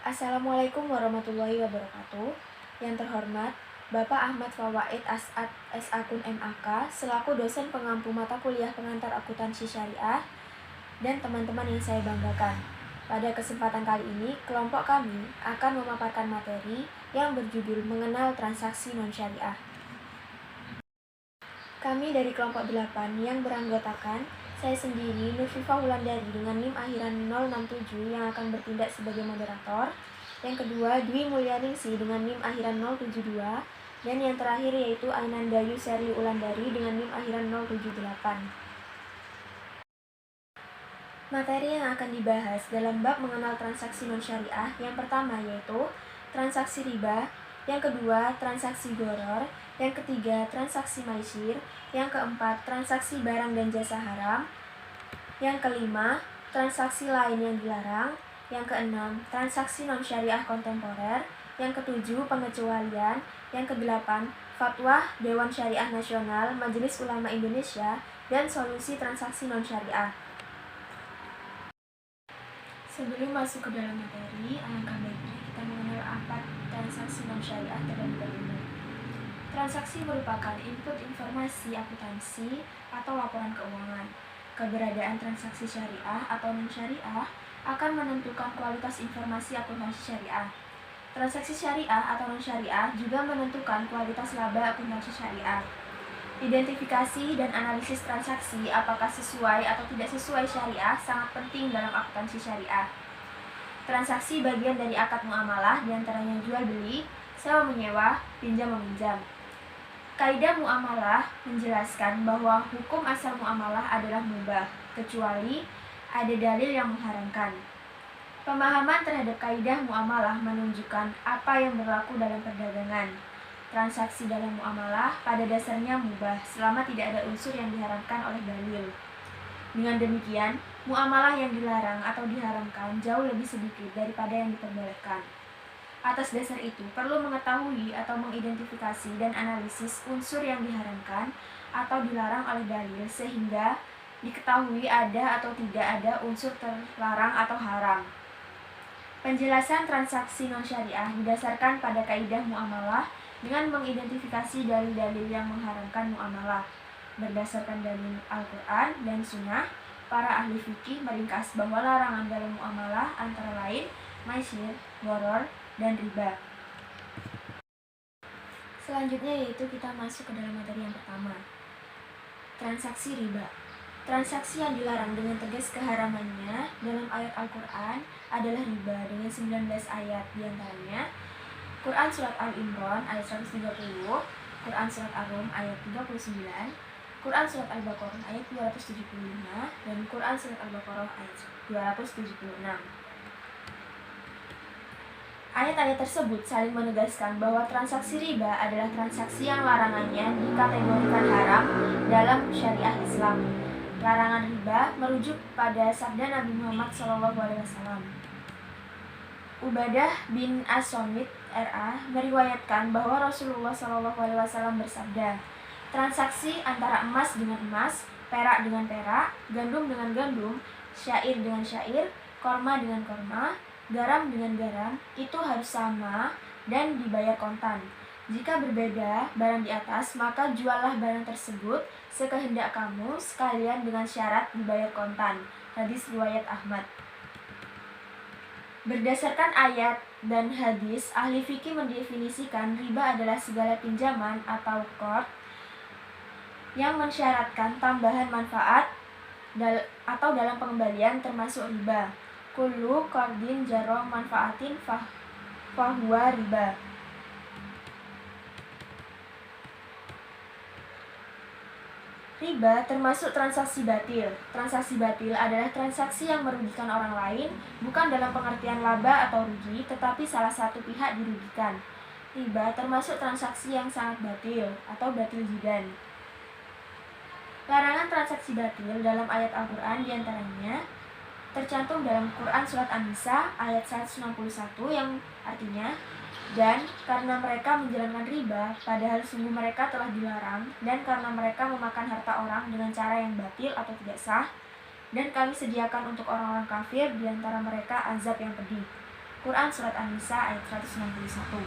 Assalamualaikum warahmatullahi wabarakatuh. Yang terhormat, Bapak Ahmad Fawaid As'ad S.Akun MAK selaku dosen pengampu mata kuliah pengantar akuntansi syariah dan teman-teman yang saya banggakan. Pada kesempatan kali ini, kelompok kami akan memaparkan materi yang berjudul Mengenal Transaksi Non-Syariah. Kami dari kelompok 8 yang beranggotakan saya sendiri, Nurfifa Wulandari dengan NIM akhiran 067 yang akan bertindak sebagai moderator. Yang kedua, Dwi Mulyaningsi dengan NIM akhiran 072. Dan yang terakhir yaitu Ainanda Yuseri Wulandari dengan NIM akhiran 078. Materi yang akan dibahas dalam bab mengenal transaksi non-syariah yang pertama yaitu transaksi riba, yang kedua transaksi gharar, yang ketiga transaksi maisir, yang keempat transaksi barang dan jasa haram, yang kelima transaksi lain yang dilarang, yang keenam transaksi non-syariah kontemporer, yang ketujuh pengecualian, yang kedelapan fatwa Dewan Syariah Nasional Majelis Ulama Indonesia dan solusi transaksi non-syariah. Sebelum masuk ke dalam materi, alangkah baiknya kita mengenal apa transaksi non-syariah terlebih dahulu. Transaksi merupakan input informasi akuntansi atau laporan keuangan. Keberadaan transaksi syariah atau non-syariah akan menentukan kualitas informasi akuntansi syariah. Transaksi syariah atau non-syariah juga menentukan kualitas laba akuntansi syariah. Identifikasi dan analisis transaksi apakah sesuai atau tidak sesuai syariah sangat penting dalam akuntansi syariah. Transaksi bagian dari akad muamalah diantaranya jual beli, sewa menyewa, pinjam meminjam. Kaidah muamalah menjelaskan bahwa hukum asal muamalah adalah mubah, kecuali ada dalil yang mengharamkan. Pemahaman terhadap kaidah muamalah menunjukkan apa yang berlaku dalam perdagangan. Transaksi dalam muamalah pada dasarnya mubah selama tidak ada unsur yang diharamkan oleh dalil. Dengan demikian, muamalah yang dilarang atau diharamkan jauh lebih sedikit daripada yang diperbolehkan. Atas dasar itu, perlu mengetahui atau mengidentifikasi dan analisis unsur yang diharamkan atau dilarang oleh dalil sehingga diketahui ada atau tidak ada unsur terlarang atau haram. Penjelasan transaksi non-syariah didasarkan pada kaidah muamalah dengan mengidentifikasi dalil-dalil yang mengharamkan muamalah. Berdasarkan dalil Al-Quran dan Sunnah, para ahli fikih meringkas bahwa larangan dalam muamalah antara lain maisir, gharar, dan riba. Selanjutnya yaitu kita masuk ke dalam materi yang pertama, transaksi riba. Transaksi yang dilarang dengan tegas keharamannya dalam ayat Al-Quran adalah riba dengan 19 ayat diantaranya Quran Surat Al-Imran ayat 130, Quran Surat Ar-Rum ayat 39, Quran Surat Al-Baqarah ayat 275, dan Quran Surat Al-Baqarah ayat 276. Ayat-ayat tersebut saling menegaskan bahwa transaksi riba adalah transaksi yang larangannya dikategorikan haram dalam syariah Islam. Larangan riba merujuk pada sabda Nabi Muhammad SAW. Ubadah bin As-Somit R.A. meriwayatkan bahwa Rasulullah SAW bersabda, transaksi antara emas dengan emas, perak dengan perak, gandum dengan gandum, syair dengan syair, korma dengan korma, garam dengan garam, itu harus sama dan dibayar kontan. Jika berbeda barang di atas, maka juallah barang tersebut sekehendak kamu sekalian dengan syarat dibayar kontan. Hadis riwayat Ahmad. Berdasarkan ayat dan hadis, ahli fikih mendefinisikan riba adalah segala pinjaman atau qard yang mensyaratkan tambahan manfaat atau dalam pengembalian termasuk riba. Kullu qardin jarra manfaatin fahuwa riba. Riba termasuk transaksi batil. Transaksi batil adalah transaksi yang merugikan orang lain, bukan dalam pengertian laba atau rugi, tetapi salah satu pihak dirugikan. Riba termasuk transaksi yang sangat batil atau batil jidan. Larangan transaksi batil dalam ayat Al-Quran diantaranya tercantum dalam Quran Surat An-Nisa ayat 161 yang artinya, dan karena mereka menjalankan riba, padahal sungguh mereka telah dilarang, dan karena mereka memakan harta orang dengan cara yang batil atau tidak sah, dan kami sediakan untuk orang-orang kafir di antara mereka azab yang pedih. Quran Surat An-Nisa ayat 161.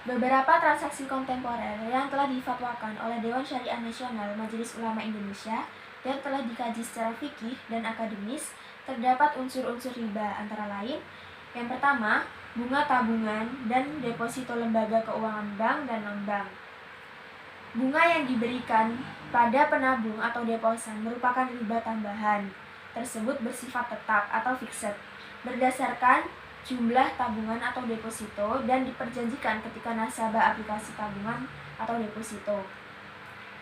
Beberapa transaksi kontemporer yang telah difatwakan oleh Dewan Syariah Nasional Majelis Ulama Indonesia dan telah dikaji secara fikih dan akademis, terdapat unsur-unsur riba antara lain: yang pertama, bunga tabungan dan deposito lembaga keuangan bank dan non-bank. Bunga yang diberikan pada penabung atau deposan merupakan riba tambahan. Tersebut bersifat tetap atau fixed, berdasarkan jumlah tabungan atau deposito dan diperjanjikan ketika nasabah aplikasi tabungan atau deposito.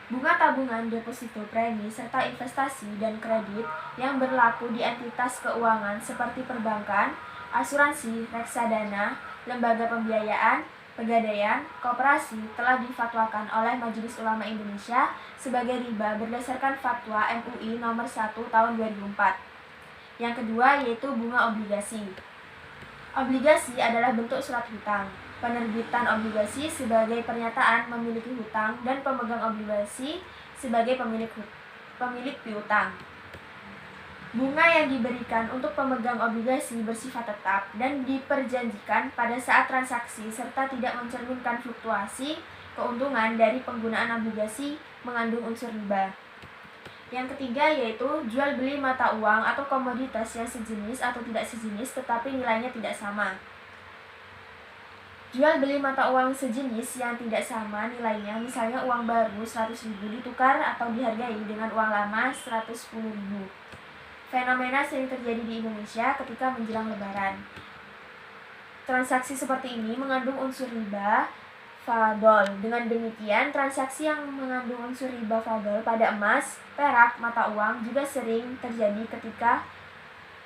Bunga tabungan, deposito, premi, serta investasi dan kredit yang berlaku di entitas keuangan seperti perbankan, asuransi, reksadana, lembaga pembiayaan, pegadaian, koperasi telah difatwakan oleh Majelis Ulama Indonesia sebagai riba berdasarkan fatwa MUI nomor 1 tahun 2004. Yang kedua yaitu bunga obligasi. Obligasi adalah bentuk surat hutang. Penerbitan obligasi sebagai pernyataan memiliki hutang dan pemegang obligasi sebagai pemilik piutang. Bunga yang diberikan untuk pemegang obligasi bersifat tetap dan diperjanjikan pada saat transaksi serta tidak mencerminkan fluktuasi keuntungan dari penggunaan obligasi mengandung unsur riba. Yang ketiga yaitu jual beli mata uang atau komoditas yang sejenis atau tidak sejenis tetapi nilainya tidak sama. Jual beli mata uang sejenis yang tidak sama nilainya, misalnya uang baru 100.000 ditukar atau dihargai dengan uang lama 110.000. Fenomena sering terjadi di Indonesia ketika menjelang Lebaran. Transaksi seperti ini mengandung unsur riba fadol. Dengan demikian, transaksi yang mengandung unsur riba fadol pada emas, perak, mata uang juga sering terjadi ketika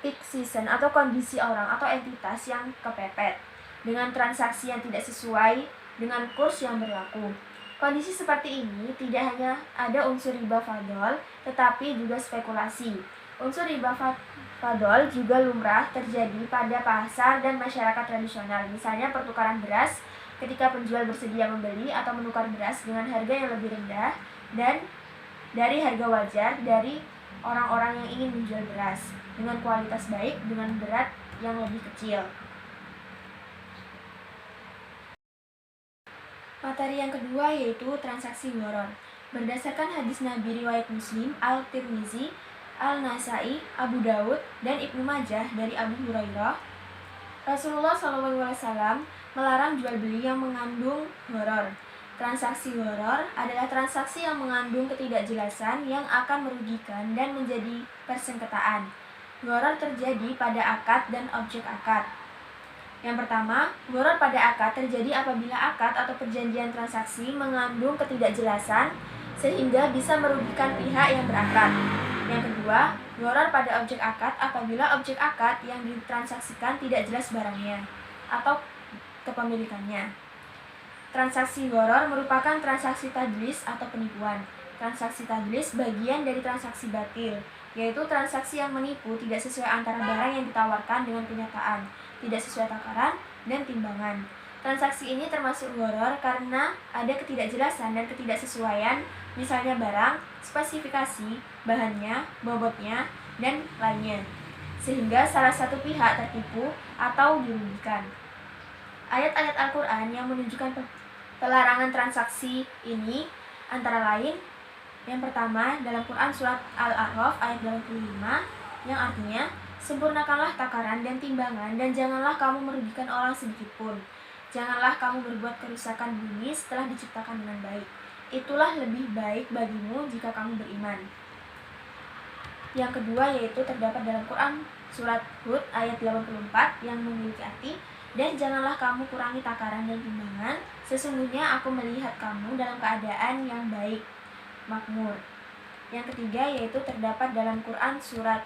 peak season atau kondisi orang atau entitas yang kepepet dengan transaksi yang tidak sesuai dengan kurs yang berlaku. Kondisi seperti ini tidak hanya ada unsur riba fadol, tetapi juga spekulasi. Unsur riba fadol juga lumrah terjadi pada pasar dan masyarakat tradisional, misalnya pertukaran beras ketika penjual bersedia membeli atau menukar beras dengan harga yang lebih rendah dan dari harga wajar dari orang-orang yang ingin menjual beras dengan kualitas baik dengan berat yang lebih kecil. Materi yang kedua yaitu transaksi gharar. Berdasarkan hadis Nabi riwayat Muslim, Al-Tirmizi, Al-Nasai, Abu Daud, dan Ibnu Majah dari Abu Hurairah, Rasulullah SAW melarang jual beli yang mengandung gharar. Transaksi gharar adalah transaksi yang mengandung ketidakjelasan yang akan merugikan dan menjadi persengketaan. Gharar terjadi pada akad dan objek akad. Yang pertama, gharar pada akad terjadi apabila akad atau perjanjian transaksi mengandung ketidakjelasan sehingga bisa merugikan pihak yang berakad. Yang kedua, gharar pada objek akad apabila objek akad yang ditransaksikan tidak jelas barangnya atau kepemilikannya. Transaksi gharar merupakan transaksi tadlis atau penipuan. Transaksi tadlis bagian dari transaksi batil, yaitu transaksi yang menipu tidak sesuai antara barang yang ditawarkan dengan kenyataan, tidak sesuai takaran dan timbangan. Transaksi ini termasuk gharar karena ada ketidakjelasan dan ketidaksesuaian, misalnya barang, spesifikasi, bahannya, bobotnya, dan lainnya, sehingga salah satu pihak tertipu atau dirugikan. Ayat-ayat Al-Quran yang menunjukkan pelarangan transaksi ini antara lain: yang pertama, dalam Quran Surat Al-A'raf ayat 85, yang artinya, sempurnakanlah takaran dan timbangan dan janganlah kamu merugikan orang sedikitpun. Janganlah kamu berbuat kerusakan bumi setelah diciptakan dengan baik. Itulah lebih baik bagimu jika kamu beriman. Yang kedua yaitu terdapat dalam Quran Surat Hud ayat 84 yang memiliki arti, dan janganlah kamu kurangi takaran dan timbangan, sesungguhnya aku melihat kamu dalam keadaan yang baik, makmur. Yang ketiga yaitu terdapat dalam Quran Surat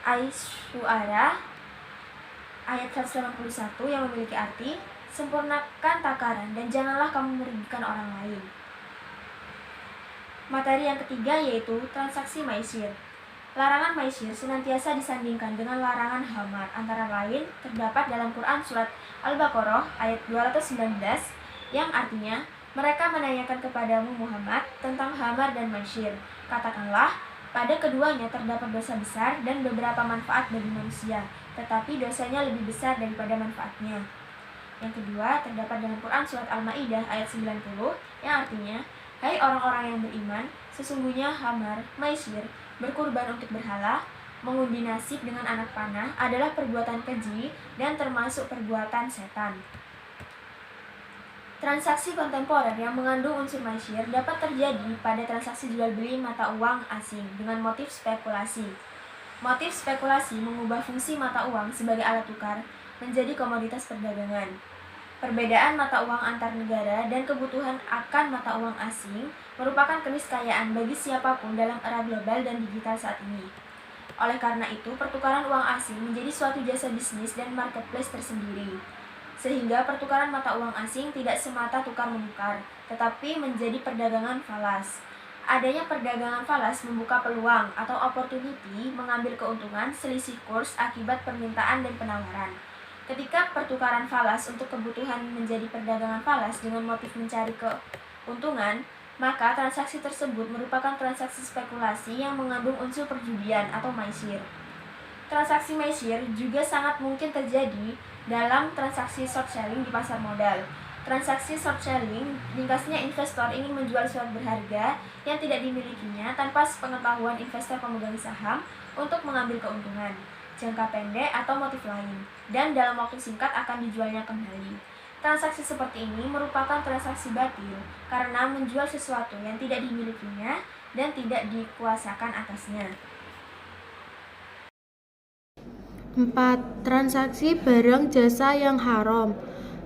Asy-Syu'ara ayat 181 yang memiliki arti, sempurnakan takaran dan janganlah kamu merugikan orang lain. Materi yang ketiga yaitu transaksi maisir. Larangan maisir senantiasa disandingkan dengan larangan khamar. Antara lain terdapat dalam Quran Surat Al-Baqarah ayat 219 yang artinya, mereka menanyakan kepadamu Muhammad tentang khamar dan maisir. Katakanlah, Pada keduanya terdapat dosa besar dan beberapa manfaat bagi manusia, tetapi dosanya lebih besar daripada manfaatnya. Yang kedua, terdapat dalam Quran surat Al-Maidah ayat 90 yang artinya, "Hai orang-orang yang beriman, sesungguhnya khamar, maisir, berkurban untuk berhala, mengundi nasib dengan anak panah adalah perbuatan keji dan termasuk perbuatan setan." Transaksi kontemporer yang mengandung unsur maisir dapat terjadi pada transaksi jual beli mata uang asing dengan motif spekulasi. Motif spekulasi mengubah fungsi mata uang sebagai alat tukar menjadi komoditas perdagangan. Perbedaan mata uang antar negara dan kebutuhan akan mata uang asing merupakan keniscayaan bagi siapapun dalam era global dan digital saat ini. Oleh karena itu, pertukaran uang asing menjadi suatu jasa bisnis dan marketplace tersendiri. Sehingga pertukaran mata uang asing tidak semata tukar-menukar, tetapi menjadi perdagangan falas. Adanya perdagangan falas membuka peluang atau opportunity mengambil keuntungan selisih kurs akibat permintaan dan penawaran. Ketika pertukaran falas untuk kebutuhan menjadi perdagangan falas dengan motif mencari keuntungan, maka transaksi tersebut merupakan transaksi spekulasi yang mengandung unsur perjudian atau maisir. Transaksi maisir juga sangat mungkin terjadi dalam transaksi short selling di pasar modal. Transaksi short selling, ringkasnya investor ingin menjual suatu berharga yang tidak dimilikinya tanpa sepengetahuan investor pemegang saham untuk mengambil keuntungan jangka pendek atau motif lain, dan dalam waktu singkat akan dijualnya kembali. Transaksi seperti ini merupakan transaksi batil karena menjual sesuatu yang tidak dimilikinya dan tidak dikuasakan atasnya. 4. Transaksi barang jasa yang haram.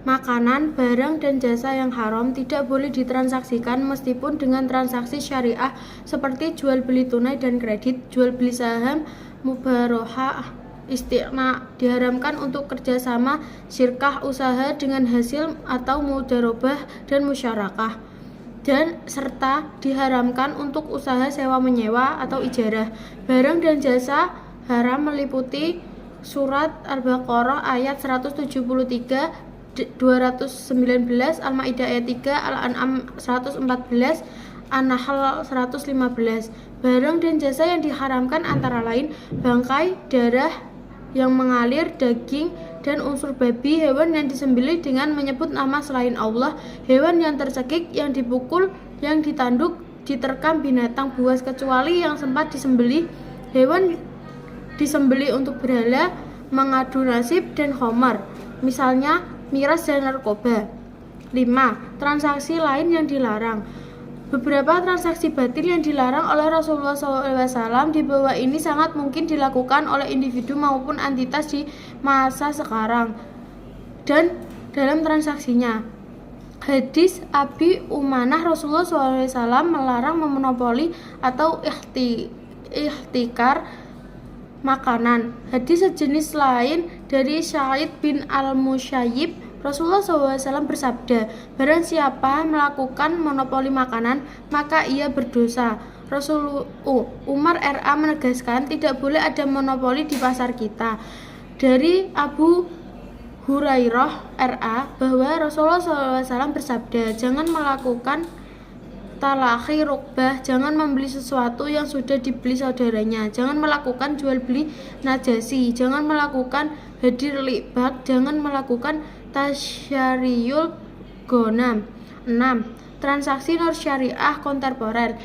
Makanan, barang, dan jasa yang haram tidak boleh ditransaksikan meskipun dengan transaksi syariah seperti jual beli tunai dan kredit, jual beli saham, mubarohah, istiqna. Diharamkan untuk kerjasama, syirkah, usaha dengan hasil atau mudarobah dan musyarakah. Dan serta diharamkan untuk usaha sewa-menyewa atau ijarah. Barang dan jasa haram meliputi Surat Al-Baqarah ayat 173, 219, Al-Maidah ayat 3, Al-An'am 114, An-Nahl 115. Barang dan jasa yang diharamkan antara lain bangkai, darah yang mengalir, daging, dan unsur babi, hewan yang disembelih dengan menyebut nama selain Allah, hewan yang tercekik, yang dipukul, yang ditanduk, diterkam binatang buas kecuali yang sempat disembelih, hewan disembelih untuk berhala, mengadu nasib, dan khamar, misalnya miras dan narkoba. 5. Transaksi lain yang dilarang. Beberapa transaksi batil yang dilarang oleh Rasulullah SAW di bawah ini sangat mungkin dilakukan oleh individu maupun entitas di masa sekarang dan dalam transaksinya. Hadis Abi Umanah, Rasulullah SAW melarang memonopoli atau ihtikar makanan. Hadis sejenis lain dari Sa'id bin Al-Musayyib, Rasulullah SAW bersabda, barang siapa melakukan monopoli makanan, maka ia berdosa. Umar RA menegaskan tidak boleh ada monopoli di pasar kita. Dari Abu Hurairah RA bahwa Rasulullah SAW bersabda, jangan melakukan talakhi rukbah, jangan membeli sesuatu yang sudah dibeli saudaranya, jangan melakukan jual beli najasi, jangan melakukan hadir libak, jangan melakukan tasyariyul gonam. 6. Transaksi nur syariah kontemporer.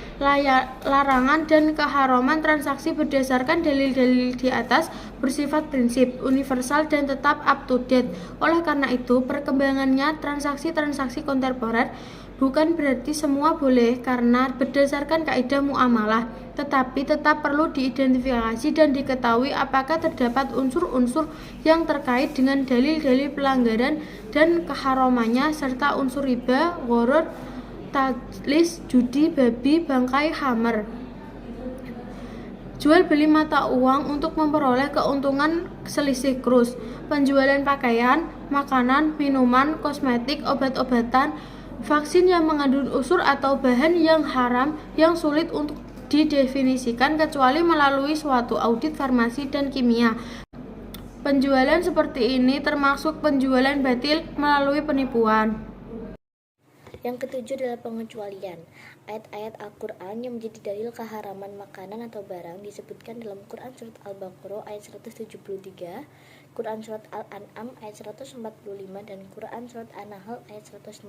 Larangan dan keharaman transaksi berdasarkan dalil-dalil di atas bersifat prinsip, universal, dan tetap up to date. Oleh karena itu, perkembangannya transaksi-transaksi kontemporer bukan berarti semua boleh karena berdasarkan kaidah muamalah, tetapi tetap perlu diidentifikasi dan diketahui apakah terdapat unsur-unsur yang terkait dengan dalil-dalil pelanggaran dan keharamannya serta unsur riba, gharar, tadlis, judi, babi, bangkai, khamar. Jual beli mata uang untuk memperoleh keuntungan selisih kurs, penjualan pakaian, makanan, minuman, kosmetik, obat-obatan, vaksin yang mengandung unsur atau bahan yang haram yang sulit untuk didefinisikan kecuali melalui suatu audit farmasi dan kimia. Penjualan seperti ini termasuk penjualan batil melalui penipuan. Yang ketujuh adalah pengecualian. Ayat-ayat Al-Quran yang menjadi dalil keharaman makanan atau barang disebutkan dalam Quran Surat Al-Baqarah ayat 173, Quran Surat Al-An'am ayat 145, dan Quran Surat An-Nahl ayat 115.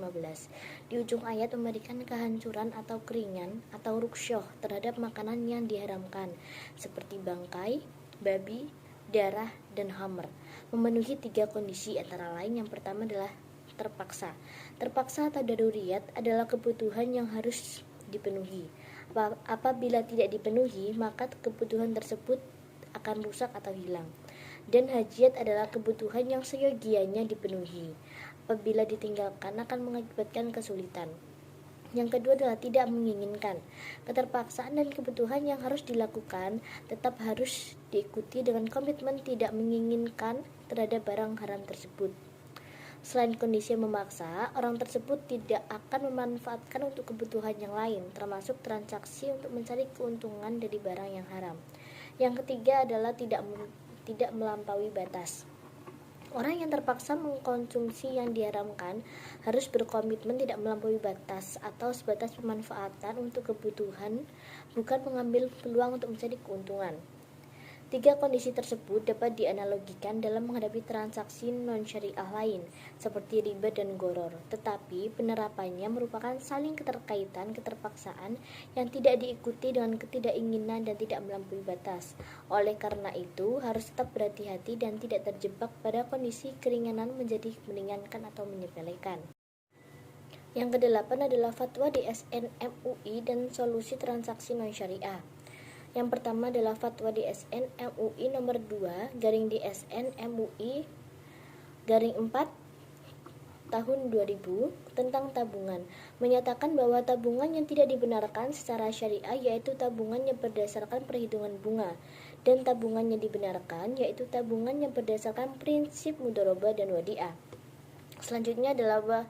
Di ujung ayat memberikan kehancuran atau keringan atau rukshoh terhadap makanan yang diharamkan, seperti bangkai, babi, darah, dan hammer, memenuhi 3 kondisi antara lain. Yang pertama adalah terpaksa. Terpaksa atau daruriyat adalah kebutuhan yang harus dipenuhi. Apabila tidak dipenuhi, maka kebutuhan tersebut akan rusak atau hilang. Dan hajiyat adalah kebutuhan yang seyogianya dipenuhi. Apabila ditinggalkan akan mengakibatkan kesulitan. Yang kedua adalah tidak menginginkan. Keterpaksaan dan kebutuhan yang harus dilakukan tetap harus diikuti dengan komitmen tidak menginginkan terhadap barang haram tersebut. Selain kondisi yang memaksa, orang tersebut tidak akan memanfaatkan untuk kebutuhan yang lain, termasuk transaksi untuk mencari keuntungan dari barang yang haram. Yang ketiga adalah tidak melampaui batas. Orang yang terpaksa mengkonsumsi yang diharamkan harus berkomitmen tidak melampaui batas atau sebatas pemanfaatan untuk kebutuhan, bukan mengambil peluang untuk mencari keuntungan. 3 kondisi tersebut dapat dianalogikan dalam menghadapi transaksi non-syariah lain, seperti riba dan gharar, tetapi penerapannya merupakan saling keterkaitan keterpaksaan yang tidak diikuti dengan ketidakinginan dan tidak melampaui batas. Oleh karena itu, harus tetap berhati-hati dan tidak terjebak pada kondisi keringanan menjadi meringankan atau menyepelekan. Yang kedelapan adalah fatwa DSN MUI dan solusi transaksi non-syariah. Yang pertama adalah fatwa DSN MUI nomor 2 garing DSN MUI garing 4 tahun 2000 tentang tabungan, menyatakan bahwa tabungan yang tidak dibenarkan secara syariah yaitu tabungan yang berdasarkan perhitungan bunga, dan tabungan yang dibenarkan yaitu tabungan yang berdasarkan prinsip mudharabah dan wadiah. Selanjutnya adalah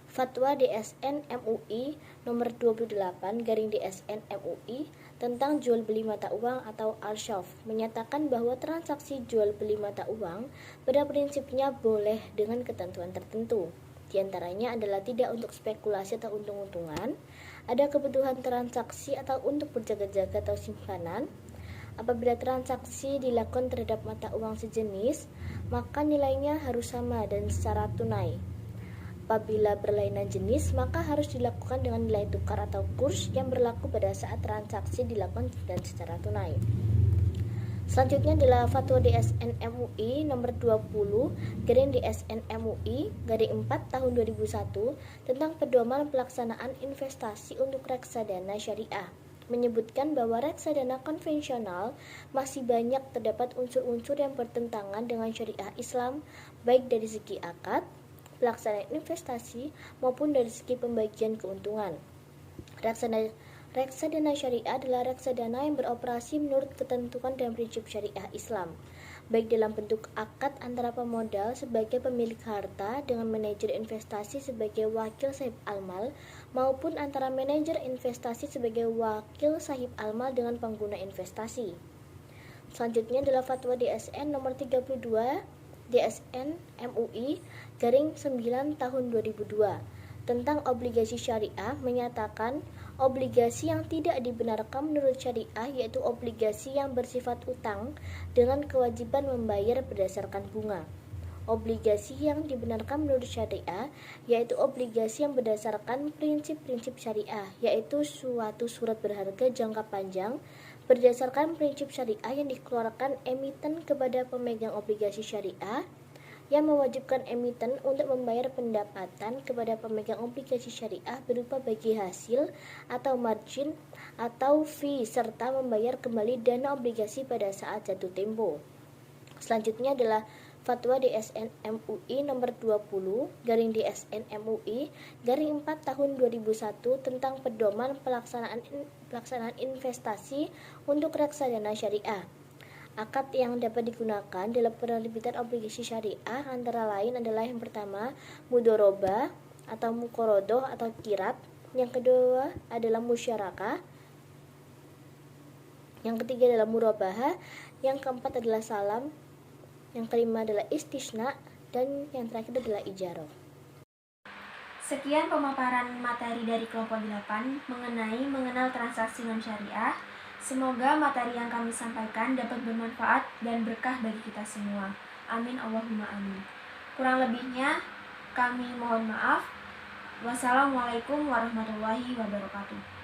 fatwa DSN MUI nomor 28 garing DSN MUI tentang jual beli mata uang atau al-syaf, menyatakan bahwa transaksi jual beli mata uang pada prinsipnya boleh dengan ketentuan tertentu. Di antaranya adalah tidak untuk spekulasi atau untung-untungan, ada kebutuhan transaksi atau untuk berjaga-jaga atau simpanan. Apabila transaksi dilakukan terhadap mata uang sejenis, maka nilainya harus sama dan secara tunai. Apabila berlainan jenis, maka harus dilakukan dengan nilai tukar atau kurs yang berlaku pada saat transaksi dilakukan dan secara tunai. Selanjutnya adalah fatwa DSN MUI nomor 20 garing DSN MUI garing 4 tahun 2001 tentang pedoman pelaksanaan investasi untuk reksadana syariah, menyebutkan bahwa reksadana konvensional masih banyak terdapat unsur-unsur yang bertentangan dengan syariah Islam, baik dari segi akad, pelaksanaan investasi, maupun dari segi pembagian keuntungan. Reksadana syariah adalah reksadana yang beroperasi menurut ketentuan dan prinsip syariah Islam, baik dalam bentuk akad antara pemodal sebagai pemilik harta dengan manajer investasi sebagai wakil sahib almal, maupun antara manajer investasi sebagai wakil sahib almal dengan pengguna investasi. Selanjutnya adalah fatwa DSN nomor 32 DSN MUI garing 9 tahun 2002 tentang obligasi syariah, menyatakan obligasi yang tidak dibenarkan menurut syariah yaitu obligasi yang bersifat utang dengan kewajiban membayar berdasarkan bunga. Obligasi yang dibenarkan menurut syariah yaitu obligasi yang berdasarkan prinsip-prinsip syariah, yaitu suatu surat berharga jangka panjang berdasarkan prinsip syariah yang dikeluarkan emiten kepada pemegang obligasi syariah, yang mewajibkan emiten untuk membayar pendapatan kepada pemegang obligasi syariah berupa bagi hasil atau margin atau fee, serta membayar kembali dana obligasi pada saat jatuh tempo. Selanjutnya adalah fatwa DSN MUI nomor 20 garing DSN MUI garing 4 tahun 2001 tentang pedoman pelaksanaan investasi untuk reksadana syariah. Akad yang dapat digunakan dalam penerbitan obligasi syariah antara lain adalah yang pertama mudharabah atau muqarodoh atau kirab, yang kedua adalah musyarakah, yang ketiga adalah murabahah, yang keempat adalah salam, yang kelima adalah istisna, dan yang terakhir adalah ijarah. Sekian pemaparan materi dari kelompok 8 mengenai mengenal transaksi non-syariah. Semoga materi yang kami sampaikan dapat bermanfaat dan berkah bagi kita semua. Amin Allahumma amin. Kurang lebihnya kami mohon maaf. Wassalamualaikum warahmatullahi wabarakatuh.